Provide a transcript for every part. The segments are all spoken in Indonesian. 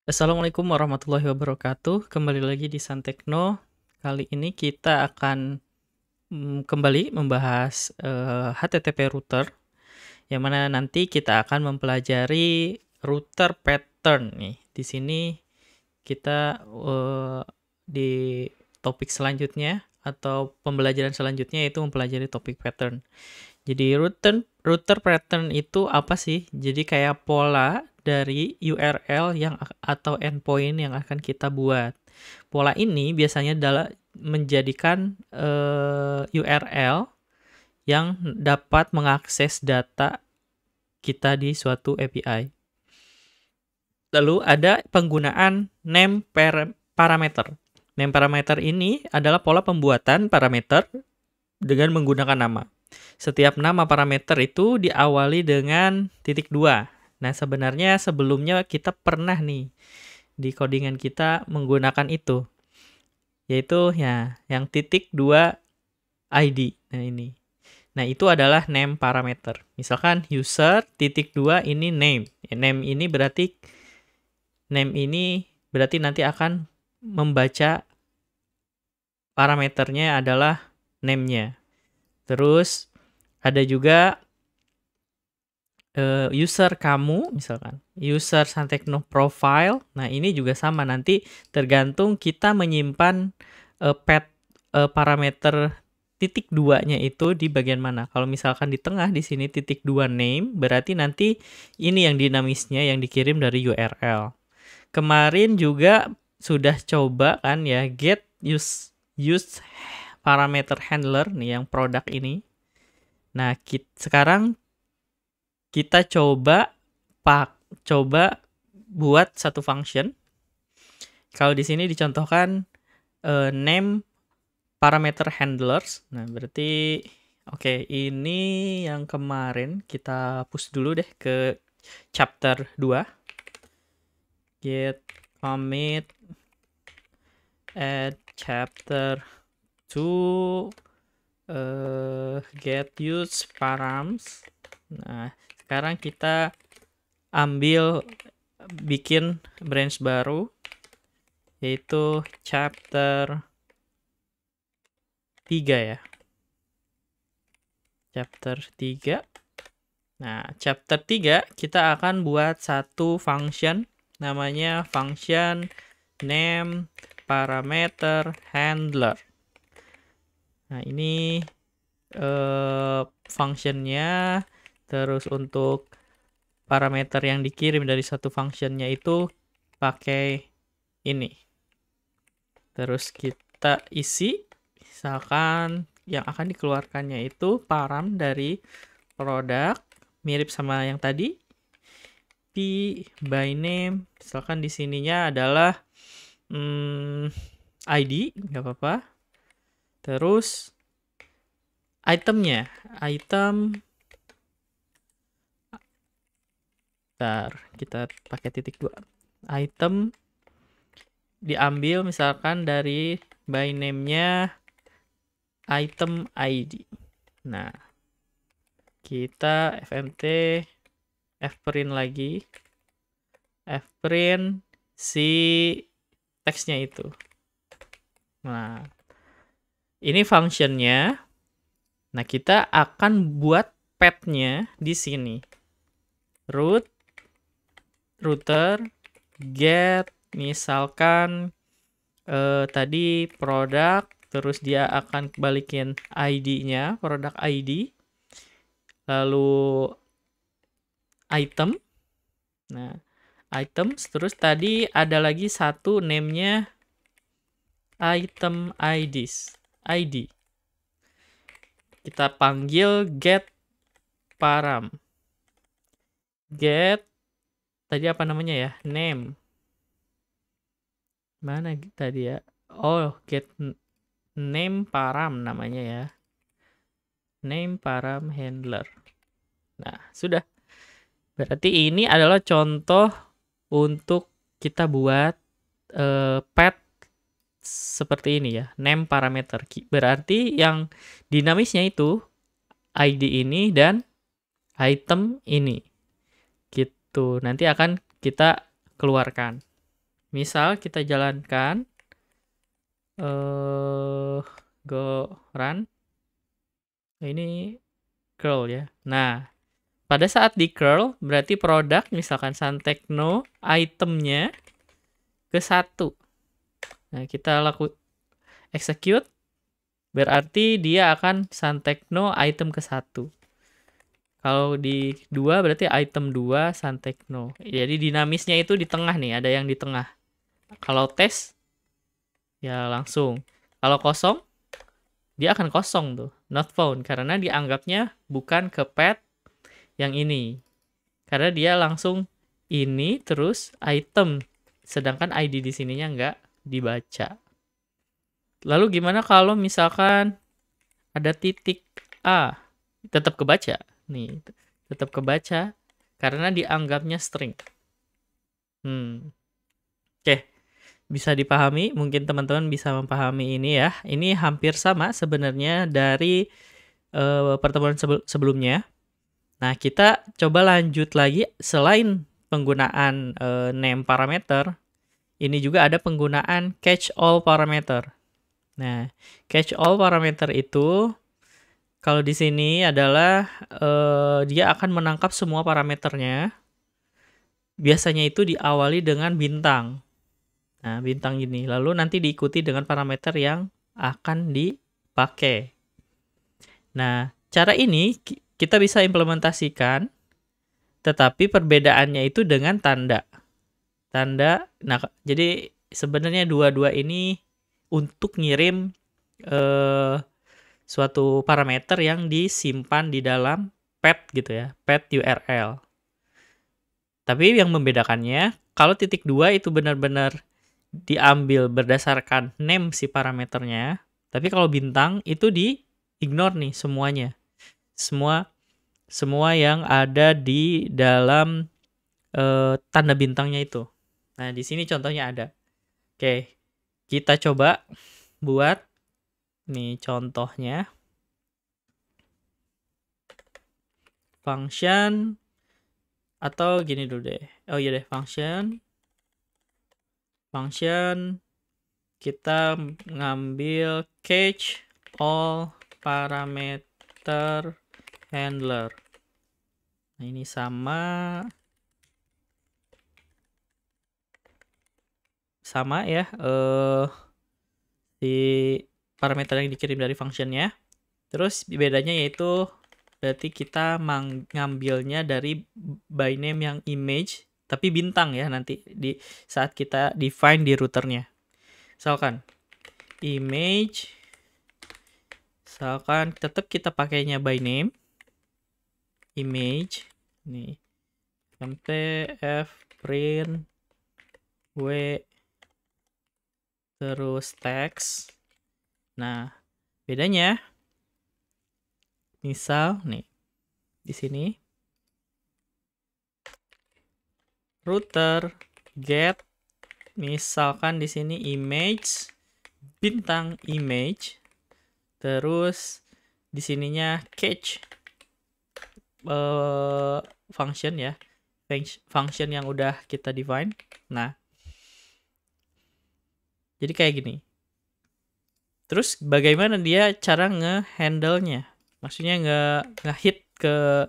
Assalamualaikum warahmatullahi wabarakatuh. Kembali lagi di Santekno. Kali ini kita akan kembali membahas HTTP router, yang mana nanti kita akan mempelajari router pattern nih. Di sini kita di topik selanjutnya atau pembelajaran selanjutnya yaitu mempelajari topik pattern. Jadi router pattern itu apa sih? Jadi kayak pola dari URL atau endpoint yang akan kita buat. Pola ini biasanya adalah menjadikan URL yang dapat mengakses data kita di suatu API. Lalu ada penggunaan name parameter. Name parameter ini adalah pola pembuatan parameter dengan menggunakan nama. Setiap nama parameter itu diawali dengan titik 2. Nah, sebenarnya sebelumnya kita pernah nih di codingan kita menggunakan itu. Yaitu ya yang titik 2 ID. Nah, ini. Nah, itu adalah name parameter. Misalkan user titik 2 ini name. Ya, name ini berarti nanti akan membaca parameternya adalah name-nya. Terus ada juga user kamu, misalkan user Santekno profile. Nah, ini juga sama, nanti tergantung kita menyimpan parameter titik 2-nya itu di bagian mana. Kalau misalkan di tengah di sini titik 2 name, berarti nanti ini yang dinamisnya yang dikirim dari URL. Kemarin juga sudah coba kan ya get use parameter handler nih yang produk ini. Nah, sekarang kita coba buat satu function. Kalau di sini dicontohkan name parameter handlers. Nah, berarti oke, ini yang kemarin kita push dulu deh ke chapter 2. Get commit add chapter 2 get use params. Nah, sekarang kita bikin branch baru, yaitu chapter 3 ya. Chapter 3. Nah, chapter 3 kita akan buat satu function, namanya function name parameter handler. Nah, ini functionnya. Terus untuk parameter yang dikirim dari satu functionnya itu pakai ini. Terus kita isi, misalkan yang akan dikeluarkannya itu param dari produk, mirip sama yang tadi. By name, misalkan di sininya adalah ID, nggak apa-apa. Terus itemnya, kita pakai titik 2. Item diambil misalkan dari by name-nya item ID. Nah, kita fmt fprint lagi, fprint si teksnya itu. Nah, ini functionnya. Nah, kita akan buat path-nya di sini. Router get misalkan tadi produk, terus dia akan balikin ID-nya, produk ID, lalu item. Nah, items, terus tadi ada lagi satu name-nya item ID. Kita panggil get param. Get tadi apa namanya ya? Name. Mana tadi ya? Oh, get name param namanya ya. Name param handler. Nah, sudah. Berarti ini adalah contoh untuk kita buat path seperti ini ya, name parameter. Berarti yang dinamisnya itu ID ini dan item ini. Gitu. Nanti akan kita keluarkan. Misal kita jalankan go run. Ini curl ya. Nah, pada saat di curl berarti produk misalkan Santekno itemnya ke 1. Nah, kita execute berarti dia akan Santekno item ke 1. Kalau di 2 berarti item 2 Santekno. Jadi dinamisnya itu di tengah nih, ada yang di tengah. Kalau tes ya langsung. Kalau kosong dia akan kosong tuh, not found, karena dianggapnya bukan ke pet yang ini. Karena dia langsung ini terus item, sedangkan ID di sininya nggak dibaca. Lalu gimana kalau misalkan ada titik A? Tetap kebaca. Nih, tetap kebaca karena dianggapnya string. Oke. Bisa dipahami, mungkin teman-teman bisa memahami ini ya. Ini hampir sama sebenarnya dari pertemuan sebelumnya. Nah, kita coba lanjut lagi. Selain penggunaan name parameter, ini juga ada penggunaan catch all parameter. Nah, catch all parameter itu kalau di sini adalah dia akan menangkap semua parameternya. Biasanya itu diawali dengan bintang. Nah, bintang ini. Lalu nanti diikuti dengan parameter yang akan dipakai. Nah, cara ini kita bisa implementasikan, tetapi perbedaannya itu dengan tanda. Nah, jadi sebenarnya dua-dua ini untuk ngirim suatu parameter yang disimpan di dalam pet gitu ya, pet URL. Tapi yang membedakannya, kalau titik 2 itu benar-benar diambil berdasarkan name si parameternya, tapi kalau bintang itu di-ignore nih semuanya. Semua yang ada di dalam tanda bintangnya itu. Nah, di sini contohnya ada. Oke, kita coba buat nih contohnya. Function atau gini dulu deh. Oh iya deh, function kita ngambil catch all parameter handler. Nah, ini sama ya di parameter yang dikirim dari functionnya. Terus bedanya yaitu berarti kita ngambilnya dari by name yang image tapi bintang ya nanti di saat kita define di routernya. Misalkan image, misalkan tetap kita pakainya by name image nih, mtf print w terus text. Nah, bedanya misal nih di sini router get misalkan di sini image bintang image, terus di sininya catch function ya, function yang udah kita define. Nah, jadi kayak gini. Terus bagaimana dia cara nge-handle-nya? Maksudnya nge-hit ke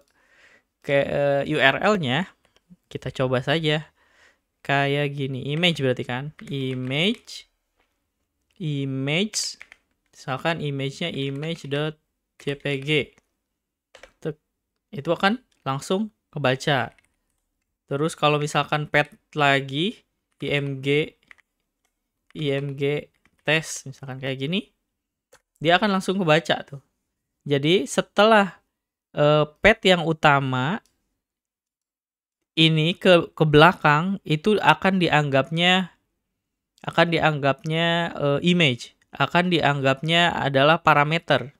URL-nya. Kita coba saja. Kayak gini, image berarti kan? Image. Misalkan image-nya image.jpg. Itu akan langsung kebaca. Terus kalau misalkan pet lagi, img test misalkan kayak gini, dia akan langsung kebaca tuh. Jadi setelah pet yang utama ini ke belakang itu akan dianggapnya image, akan dianggapnya adalah parameter.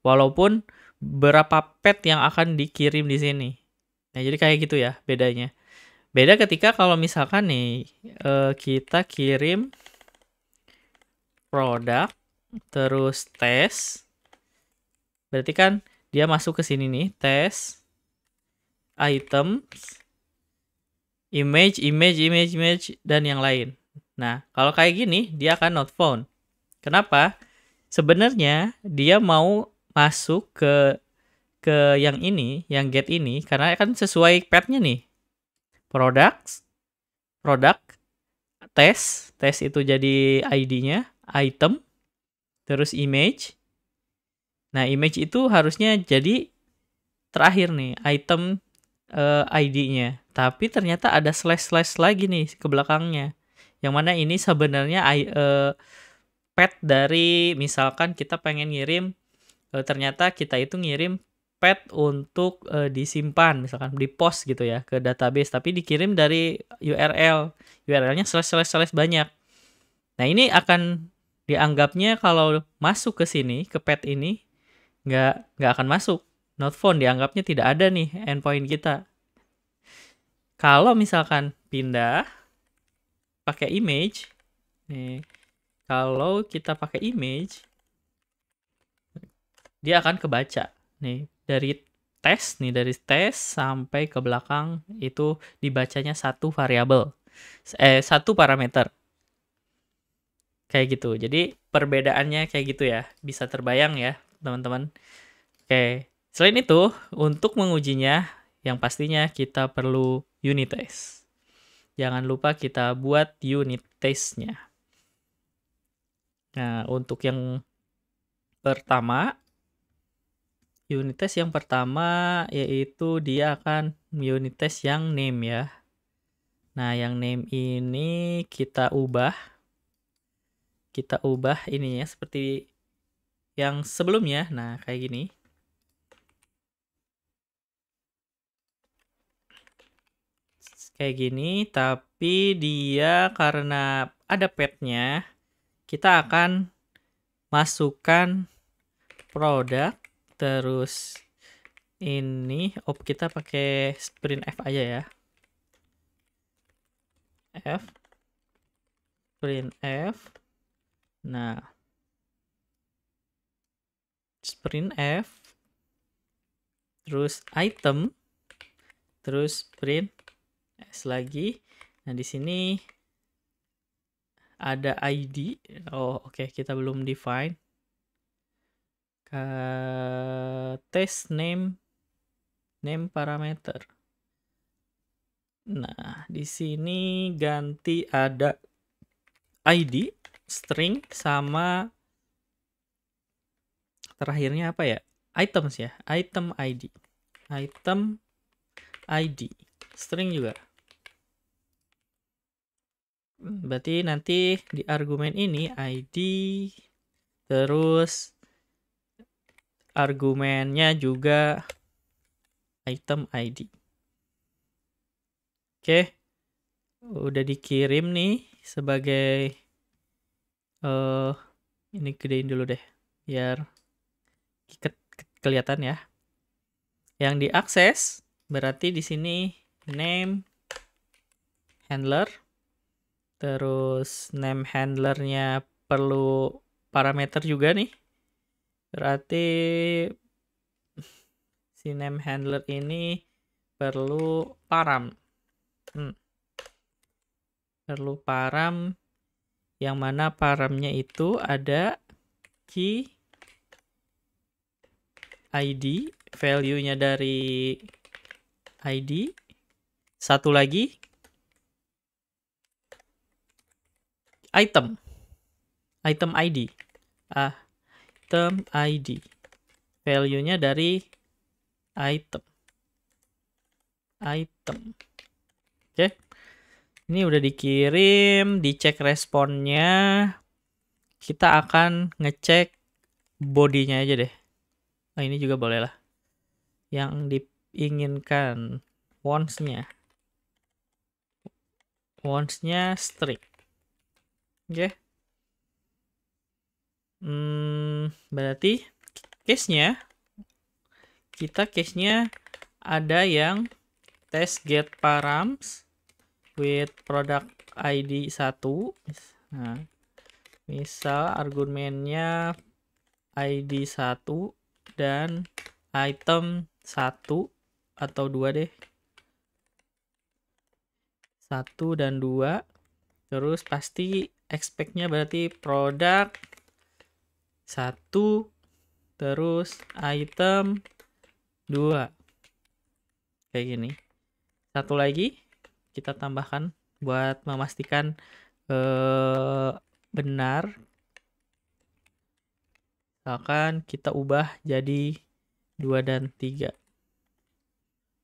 Walaupun berapa pet yang akan dikirim di sini. Nah, jadi kayak gitu ya bedanya. Beda ketika kalau misalkan nih kita kirim produk terus tes, berarti kan dia masuk ke sini nih, tes items image dan yang lain. Nah, kalau kayak gini dia akan not found. Kenapa? Sebenarnya dia mau masuk ke yang ini, yang get ini, karena kan sesuai path-nya nih. Products, product, tes itu jadi ID-nya, item, terus image. Nah, image itu harusnya jadi terakhir nih, item ID-nya. Tapi ternyata ada slash lagi nih ke belakangnya. Yang mana ini sebenarnya path dari, misalkan kita pengen ngirim, ternyata kita itu ngirim path untuk disimpan, misalkan di post gitu ya ke database, tapi dikirim dari URL-nya slash banyak. Nah, ini akan dianggapnya kalau masuk ke sini, ke path ini, nggak akan masuk. Not found, dianggapnya tidak ada nih endpoint kita. Kalau misalkan pindah pakai image, nih, kalau kita pakai image, dia akan kebaca nih dari tes sampai ke belakang itu dibacanya satu variabel, satu parameter kayak gitu. Jadi perbedaannya kayak gitu ya, bisa terbayang ya teman-teman. Oke, selain itu untuk mengujinya yang pastinya kita perlu unit test. Jangan lupa kita buat unit testnya. Nah, untuk yang pertama, unit test yang pertama yaitu dia akan unit test yang name ya. Nah, yang name ini kita ubah ini ya seperti yang sebelumnya. Nah, kayak gini. Kayak gini, tapi dia karena ada path-nya, kita akan masukkan produk, terus ini kita pakai printf aja ya. Printf. Nah, printf, terus item, terus print s lagi. Nah, di sini ada ID. Oh, oke, kita belum define. Test name parameter. Nah, di sini ganti ada ID, string, sama terakhirnya apa ya? Items ya, item ID. Item ID. String juga. Berarti nanti di argumen ini ID, terus argumennya juga item ID. Oke, udah dikirim nih sebagai ini gedein dulu deh biar kelihatan ya. Yang diakses berarti di sini name handler, terus name handlernya perlu parameter juga nih. Berarti si name handler ini perlu param. Perlu param, yang mana paramnya itu ada key ID, value-nya dari ID. Satu lagi item ID. Item ID. Value-nya dari item. Oke. Ini udah dikirim, dicek responnya. Kita akan ngecek bodinya aja deh. Nah, ini juga boleh lah. Yang diinginkan once-nya. Once-nya string. Oke. Berarti case-nya ada yang test get params with product ID 1. Nah, misal argumennya ID 1 dan item 1 atau 2 deh. 1 dan 2. Terus pasti expect-nya berarti produk 1, terus item 2. Kayak gini. Satu lagi kita tambahkan buat memastikan benar. Misalkan kita ubah jadi 2 dan 3.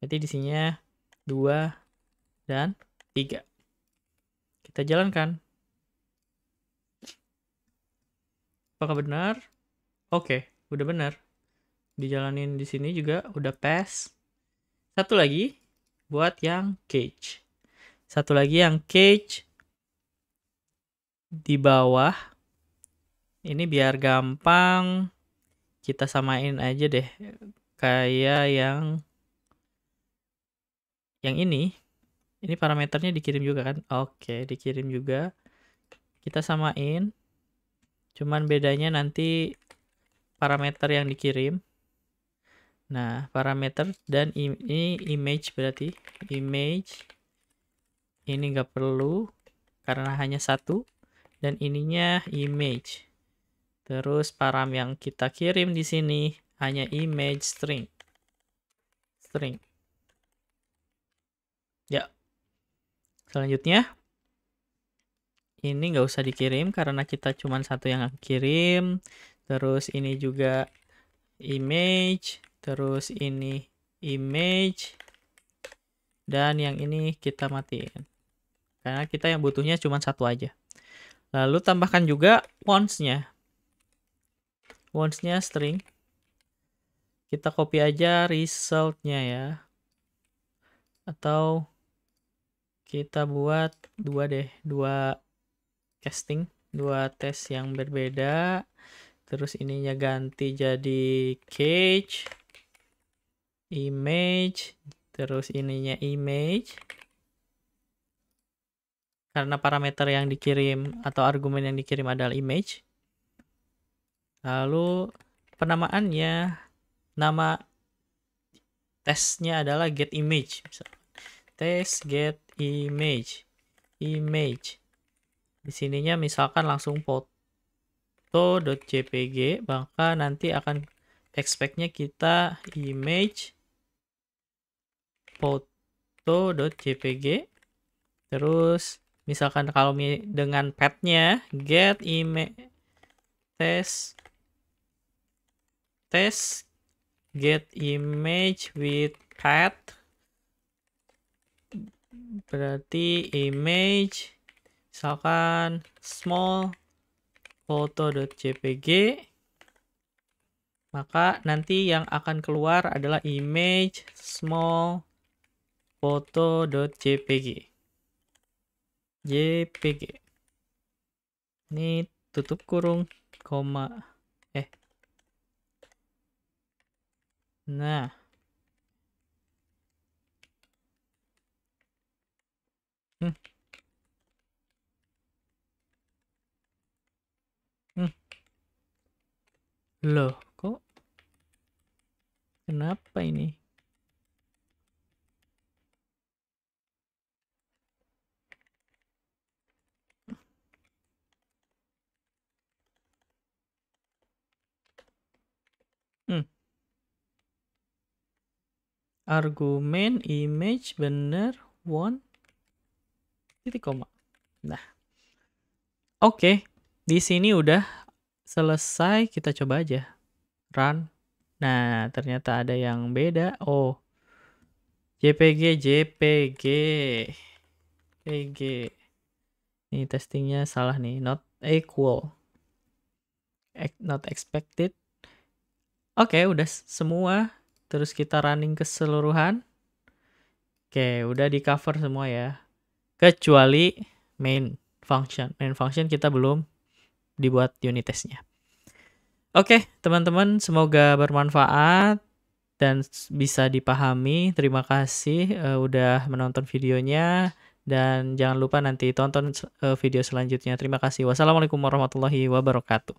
Berarti di sininya 2 dan 3. Kita jalankan. Apakah benar? Oke, udah benar. Dijalanin di sini juga udah pass. Satu lagi buat yang cage. Satu lagi yang cage di bawah. Ini biar gampang kita samain aja deh. Kayak yang ini. Ini parameternya dikirim juga kan? Oke, dikirim juga. Kita samain. Cuman bedanya nanti parameter yang dikirim. Nah, parameter dan ini image berarti. Image. Ini nggak perlu karena hanya satu. Dan ininya image. Terus param yang kita kirim di sini hanya image string. Ya. Selanjutnya. Ini nggak usah dikirim karena kita cuma satu yang kirim. Terus ini juga image. Terus ini image. Dan yang ini kita matiin. Karena kita yang butuhnya cuma satu aja. Lalu tambahkan juga once-nya. Once-nya string. Kita copy aja result-nya ya. Atau kita buat 2 deh. 2 casting. 2 tes yang berbeda. Terus ininya ganti jadi cage. Image. Terus ininya image. Karena parameter yang dikirim atau argumen yang dikirim adalah image. Lalu penamaannya, nama tesnya adalah get image. Test get image. Di sininya misalkan langsung foto.jpg, maka nanti akan expect-nya kita image foto.jpg. Terus misalkan kalau dengan path-nya get image test get image with path, berarti image misalkan small foto.jpg, maka nanti yang akan keluar adalah image small foto.jpg. Ini tutup kurung koma nah loh, kok kenapa ini? Argumen image bener one titik koma. Nah, oke, di sini udah selesai. Kita coba aja run. Nah, ternyata ada yang beda. Oh, JPG. Ini testingnya salah nih, not equal, not expected. Oke, udah semua. Terus kita running keseluruhan. Oke, udah di cover semua ya. Kecuali main function. Main function kita belum dibuat unit testnya. Oke, teman-teman, semoga bermanfaat dan bisa dipahami. Terima kasih udah menonton videonya. Dan jangan lupa nanti tonton video selanjutnya. Terima kasih. Wassalamualaikum warahmatullahi wabarakatuh.